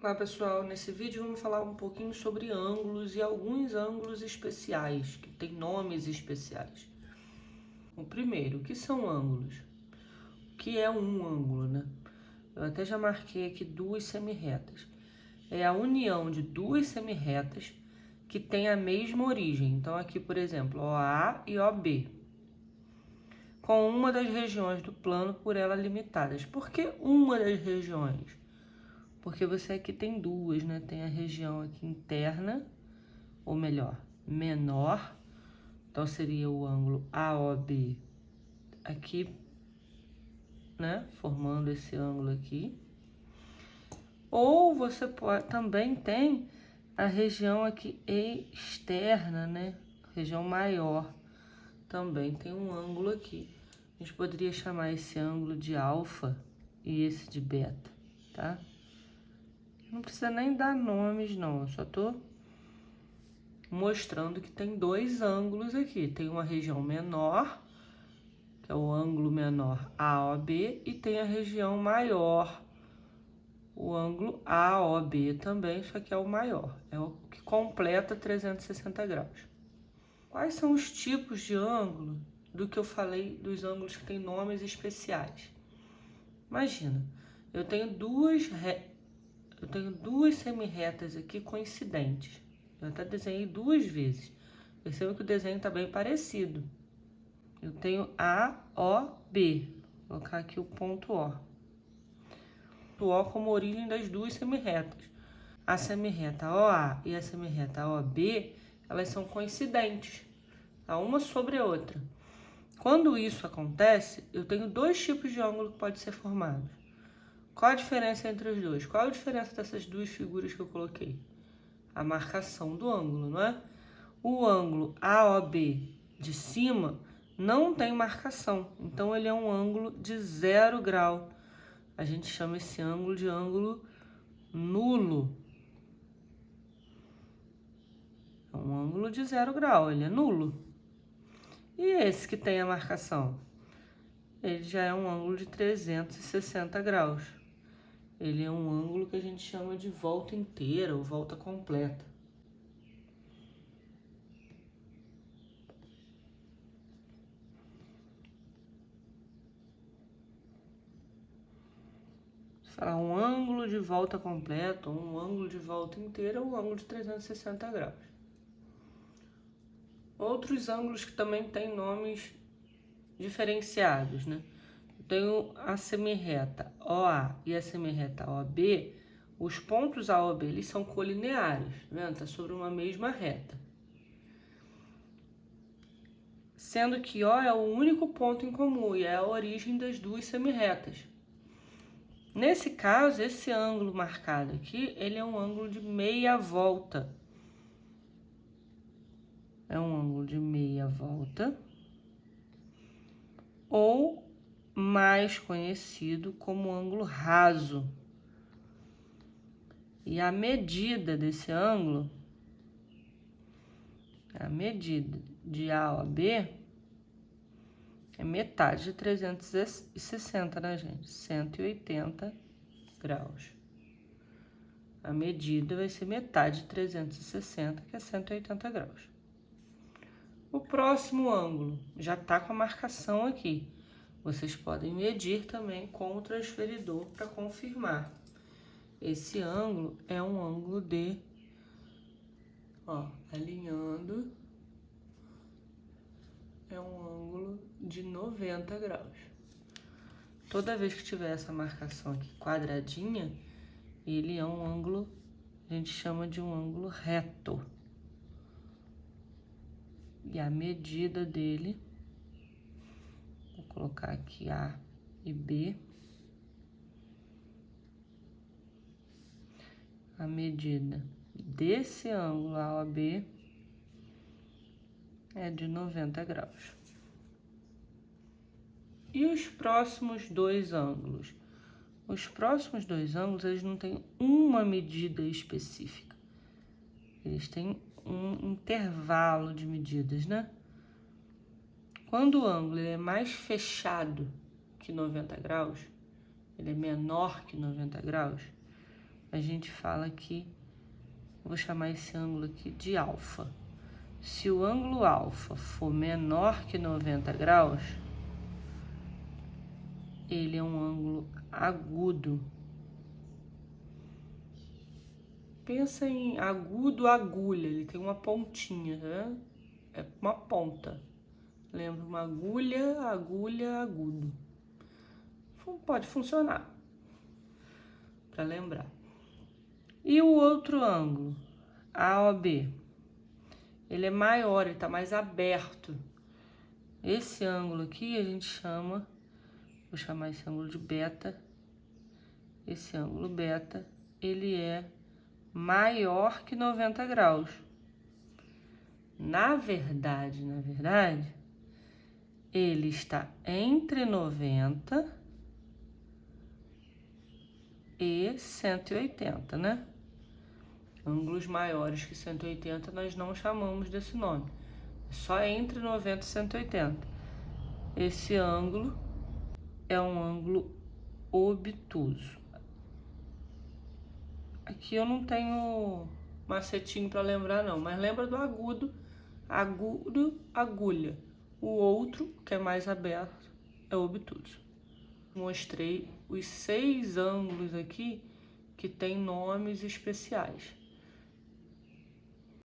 Olá pessoal, nesse vídeo vamos falar um pouquinho sobre ângulos e alguns ângulos especiais, que têm nomes especiais. O primeiro, o que são ângulos? O que é um ângulo, né? Eu até já marquei aqui duas semirretas. É a união de duas semirretas que têm a mesma origem. Então aqui, por exemplo, OA e OB. Com uma das regiões do plano por ela limitadas. Por que uma das regiões? Porque você aqui tem duas, né? Tem a região aqui interna, ou melhor, menor. Então, seria o ângulo AOB aqui, né? Formando esse ângulo aqui. Ou você pode, também tem a região aqui externa, né? Região maior. Também tem um ângulo aqui. A gente poderia chamar esse ângulo de alfa e esse de beta, tá? Não precisa nem dar nomes, não. Eu só tô mostrando que tem dois ângulos aqui. Tem uma região menor, que é o ângulo menor AOB, e tem a região maior, o ângulo AOB também, só que é o maior. É o que completa 360 graus. Quais são os tipos de ângulo do que eu falei dos ângulos que têm nomes especiais? Imagina, eu tenho duas semirretas aqui coincidentes. Eu até desenhei duas vezes. Perceba que o desenho está bem parecido. Eu tenho A, O, B. Vou colocar aqui o ponto O. O O como origem das duas semirretas. A semirreta OA e a semirreta OB, elas são coincidentes, tá? Uma sobre a outra. Quando isso acontece, eu tenho dois tipos de ângulo que podem ser formados. Qual a diferença entre os dois? Qual a diferença dessas duas figuras que eu coloquei? A marcação do ângulo, não é? O ângulo AOB de cima não tem marcação, então ele é um ângulo de 0 grau. A gente chama esse ângulo de ângulo nulo. É um ângulo de 0 grau, ele é nulo. E esse que tem a marcação? Ele já é um ângulo de 360 graus. Ele é um ângulo que a gente chama de volta inteira ou volta completa. Falar um ângulo de volta completa, um ângulo de volta inteira ou um ângulo de 360 graus. Outros ângulos que também têm nomes diferenciados, né? Eu tenho a semirreta OA e a semirreta OB. Os pontos AOB eles são colineares, né? Tá sobre uma mesma reta. Sendo que O é o único ponto em comum e é a origem das duas semirretas. Nesse caso, esse ângulo marcado aqui, ele é um ângulo de meia volta. É um ângulo de meia volta, ou mais conhecido como ângulo raso. E a medida desse ângulo, a medida de A a B, é metade de 360, né, gente? 180 graus. A medida vai ser metade de 360, que é 180 graus. O próximo ângulo já está com a marcação aqui. Vocês podem medir também com o transferidor para confirmar. Esse ângulo é um ângulo de, alinhando, é um ângulo de 90 graus. Toda vez que tiver essa marcação aqui quadradinha, ele é um ângulo, a gente chama de um ângulo reto. E a medida dele, vou colocar aqui A e B. A medida desse ângulo AOB é de 90 graus. E os próximos dois ângulos? Os próximos dois ângulos, eles não têm uma medida específica. Eles têm um intervalo de medidas, né? Quando o ângulo é mais fechado que 90 graus, ele é menor que 90 graus, a gente fala que, vou chamar esse ângulo aqui de alfa. Se o ângulo alfa for menor que 90 graus, ele é um ângulo agudo. Pensa em agudo, agulha, ele tem uma pontinha, tá vendo? É uma ponta. Lembra uma agulha, agulha, agudo. Pode funcionar para lembrar. E o outro ângulo, AOB, ele é maior, ele está mais aberto. Esse ângulo aqui a gente chama, vou chamar esse ângulo de beta. Esse ângulo beta, ele é maior que 90 graus. Na verdade, ele está entre 90 e 180, né? Ângulos maiores que 180 nós não chamamos desse nome. Só entre 90 e 180. Esse ângulo é um ângulo obtuso. Aqui eu não tenho macetinho para lembrar não, mas lembra do agudo, agudo, agulha. O outro, que é mais aberto, é obtuso. Mostrei os 6 ângulos aqui que tem nomes especiais.